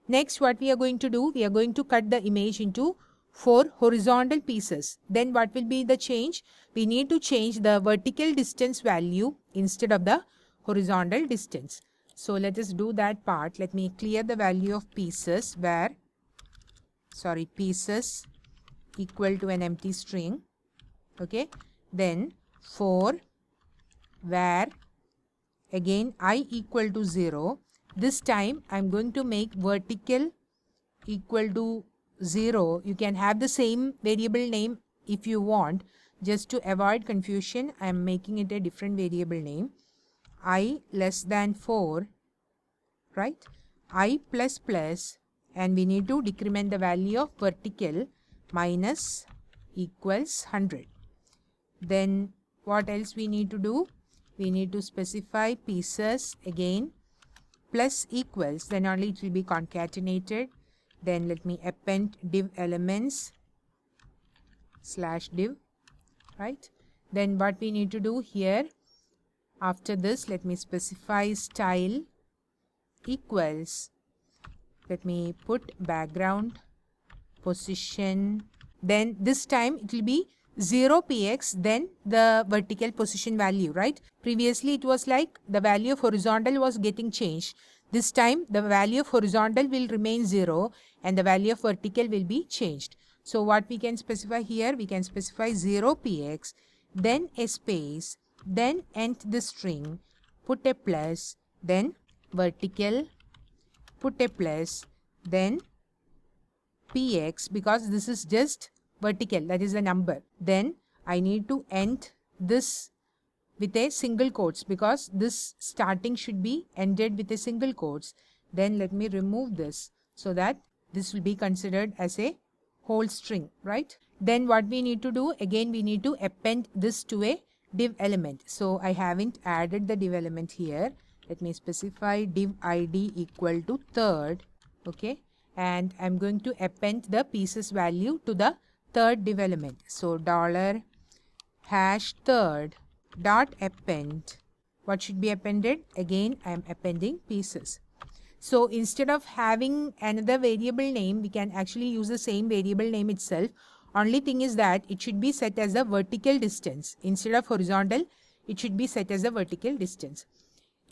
Next, what we are going to do, we are going to cut the image into 4 horizontal pieces. Then what will be the change? We need to change the vertical distance value instead of the horizontal distance. So let us do that part. Let me clear the value of pieces pieces equal to an empty string. Okay. Then 4 where again I equal to 0. This time I am going to make vertical equal to 0. You can have the same variable name if you want. Just to avoid confusion, I am making it a different variable name. I less than 4, right? I plus plus, and we need to decrement the value of vertical minus equals 100. Then what else we need to do? We need to specify pieces again plus equals, then only it will be concatenated. Then let me append div elements /div, right? Then what we need to do here, after this let me specify style equals, let me put background position, then this time it will be 0px, then the vertical position value, right? Previously it was like the value of horizontal was getting changed. This time the value of horizontal will remain 0 and the value of vertical will be changed. So what we can specify here, we can specify 0px, then a space, then end the string, put a plus, then vertical, put a plus, then px, because this is just vertical, that is the number. Then I need to end this with a single quotes, because this starting should be ended with a single quotes. Then let me remove this so that this will be considered as a whole string, right? Then what we need to do, again we need to append this to a div element. So I haven't added the div element here. Let me specify div id equal to third, okay? And I'm going to append the pieces value to the third div element. So $#third dot append. What should be appended? Again I am appending pieces. So instead of having another variable name, we can actually use the same variable name itself. Only thing is that it should be set as the vertical distance. Instead of horizontal, it should be set as the vertical distance.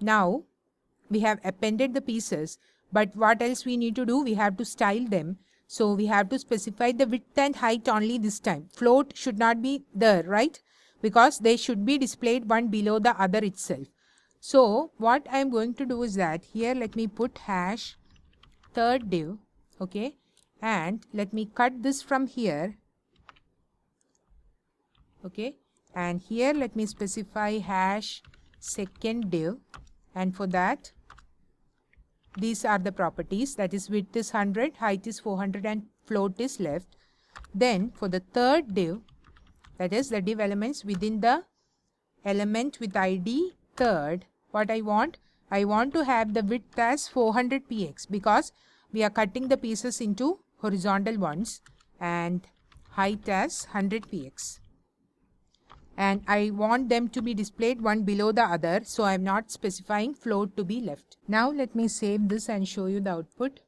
Now we have appended the pieces, but what else we need to do? We have to style them. So we have to specify the width and height only this time. Float should not be there, right? Because they should be displayed one below the other itself. So what I am going to do is that here let me put #third div, okay? And let me cut this from here, okay? And here let me specify #second div, and for that these are the properties, that is width is 100, height is 400 and float is left. Then for the third div, that is the div elements within the element with id third, what I want to have the width as 400px, because we are cutting the pieces into horizontal ones, and height as 100px. And I want them to be displayed one below the other, so I am not specifying float to be left. Now let me save this and show you the output.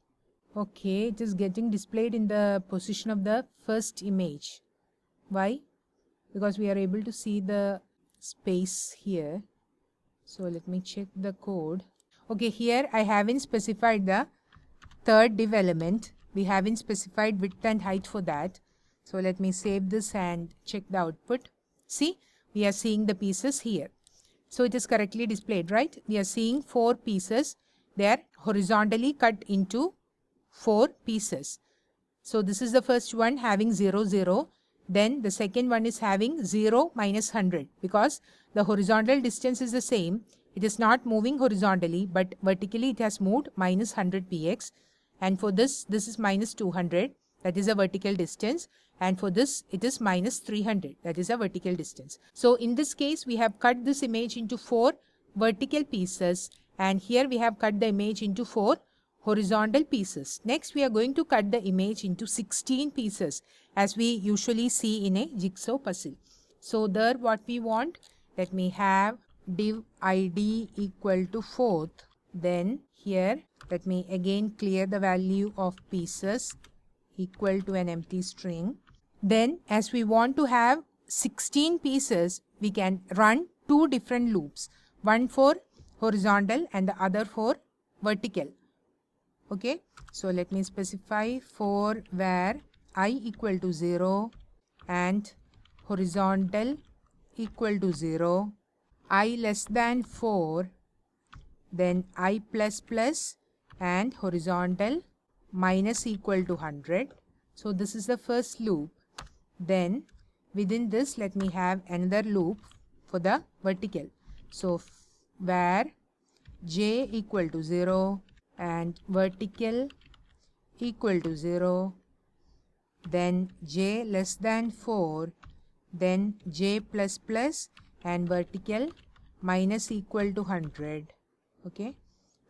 Okay, it is getting displayed in the position of the first image. Why? Because we are able to see the space here. So let me check the code. Okay, here I haven't specified the third div element. We haven't specified width and height for that. So let me save this and check the output. See, we are seeing the pieces here. So it is correctly displayed, right? We are seeing 4 pieces. They are horizontally cut into 4 pieces. So this is the first one having 0, 0. Then the second one is having 0 minus 100, because the horizontal distance is the same. It is not moving horizontally, but vertically it has moved minus 100px. And for this is minus 200. That is a vertical distance. And for this, it is minus 300. That is a vertical distance. So in this case, we have cut this image into 4 vertical pieces. And here we have cut the image into 4 horizontal pieces. Next, we are going to cut the image into 16 pieces, as we usually see in a jigsaw puzzle. So there what we want, let me have div id equal to 4th. Then here Let me again clear the value of pieces equal to an empty string. Then as we want to have 16 pieces, we can run two different loops, one for horizontal and the other for vertical. Okay, so let me specify for where I equal to 0 and horizontal equal to 0, I less than 4, then I plus plus and horizontal minus equal to 100. So this is the first loop. Then within this let me have another loop for the vertical. So where j equal to 0 and vertical equal to 0, then j less than 4, then j plus plus and vertical minus equal to 100. Okay,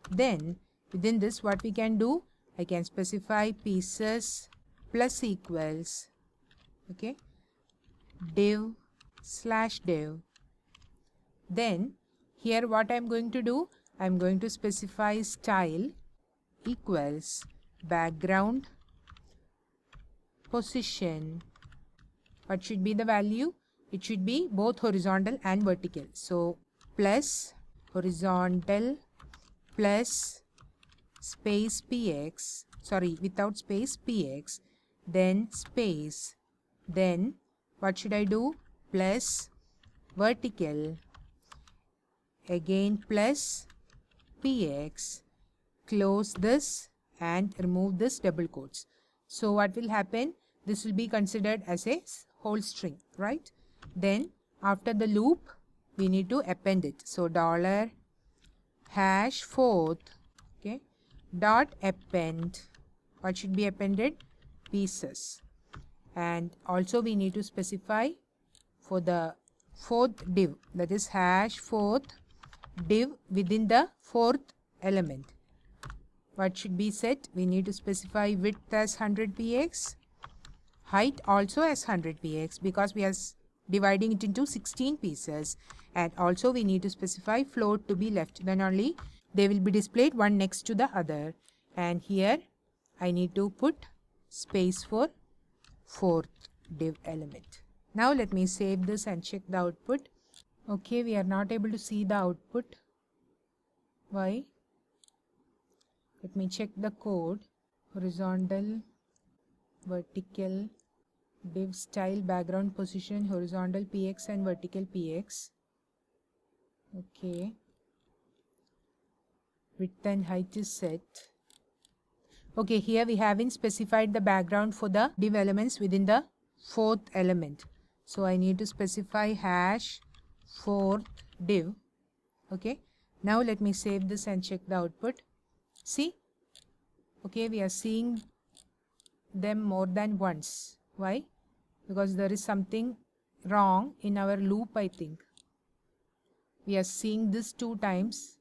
then within this what we can do, I can specify pieces plus equals, okay, div slash div. Then here what I'm going to do, I'm going to specify style equals background position. What should be the value? It should be both horizontal and vertical. So plus horizontal plus space px, sorry, without space px, then space, then what should I do? Plus vertical, again plus px, close this and remove this double quotes. So what will happen? This will be considered as a whole string, right? Then after the loop we need to append it. So dollar hash fourth, okay, dot append. What should be appended? Pieces. And also we need to specify for the fourth div, that is hash fourth div within the fourth element. What should be set? We need to specify width as 100 px, height also as 100 px because we are dividing it into 16 pieces, and also we need to specify float to be left, then only they will be displayed one next to the other. And here I need to put space for fourth div element. Now let me save this and check the output. Okay, we are not able to see the output. Why? Let me check the code. Horizontal, vertical, div style, background position, horizontal px and vertical px. Okay. Width and height is set. Okay, here we haven't specified the background for the div elements within the fourth element. So I need to specify hash fourth div. Okay. Now let me save this and check the output. See? Okay, we are seeing them more than once. Why? Because there is something wrong in our loop, I think. We are seeing this 2 times.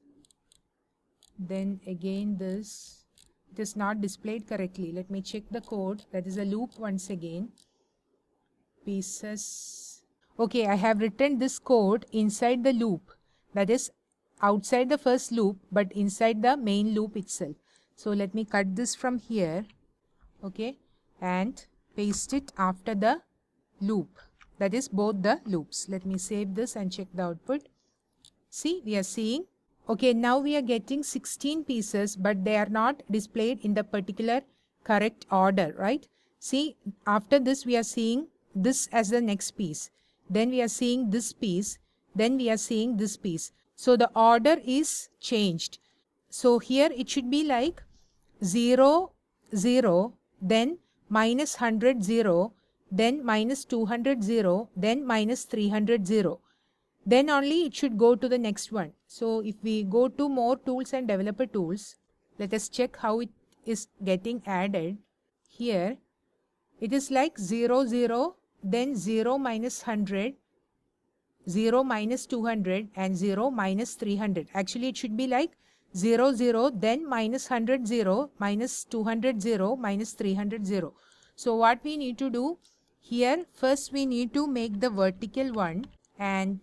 Then again this. It is not displayed correctly. Let me check the code. That is a loop once again. Pieces. Okay, I have written this code inside the loop. That is outside the first loop but inside the main loop itself. So let me cut this from here, okay, and paste it after the loop, that is both the loops. Let me save this and check the output. See, we are seeing, okay, now we are getting 16 pieces but they are not displayed in the particular correct order, right? See, after this we are seeing this as the next piece, then we are seeing this piece, then we are seeing this piece. So the order is changed. So here it should be like 0, 0, then minus 100, 0, then minus 200, 0, then minus 300, 0. Then only it should go to the next one. So if we go to more tools and developer tools, let us check how it is getting added. Here it is like 0, 0, then 0 minus 100, 0 minus 200 and 0 minus 300. Actually it should be like 0, 0, then minus 100, 0, minus 200, 0, minus 300, 0. So what we need to do here, first we need to make the vertical one, and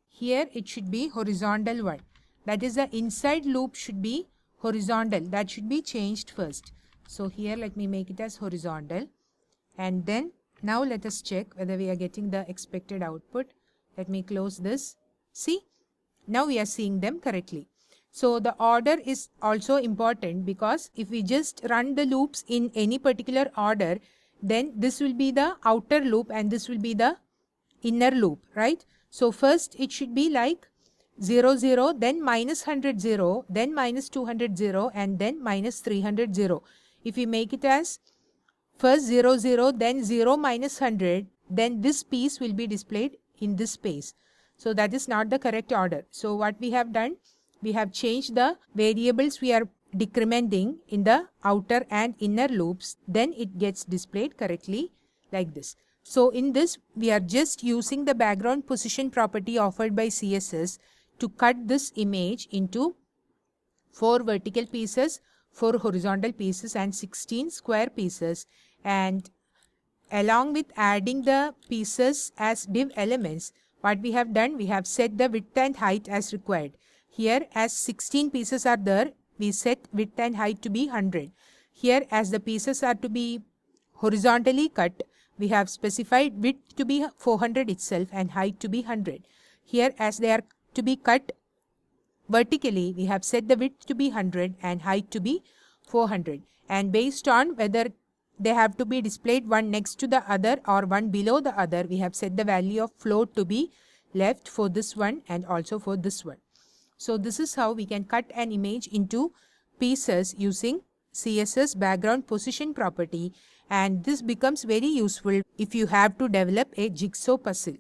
here it should be horizontal one. That is, the inside loop should be horizontal, that should be changed first. So here let me make it as horizontal, and then now let us check whether we are getting the expected output. Let me close this. See, now we are seeing them correctly. So the order is also important, because if we just run the loops in any particular order, then this will be the outer loop and this will be the inner loop, right? So first it should be like 0 0, then minus 100 0, then minus 200 0, and then minus 300 0. If we make it as first 0 0, then 0 minus 100, then this piece will be displayed in this space. So that is not the correct order. So what we have done, we have changed the variables we are decrementing in the outer and inner loops, then it gets displayed correctly like this. So in this, we are just using the background position property offered by CSS to cut this image into 4 vertical pieces, 4 horizontal pieces, and 16 square pieces. And along with adding the pieces as div elements, what we have done, we have set the width and height as required. Here, as 16 pieces are there, we set width and height to be 100. Here, as the pieces are to be horizontally cut, we have specified width to be 400 itself and height to be 100. Here, as they are to be cut vertically, we have set the width to be 100 and height to be 400. And based on whether they have to be displayed one next to the other or one below the other, we have set the value of float to be left for this one and also for this one. So this is how we can cut an image into pieces using CSS background position property, and this becomes very useful if you have to develop a jigsaw puzzle.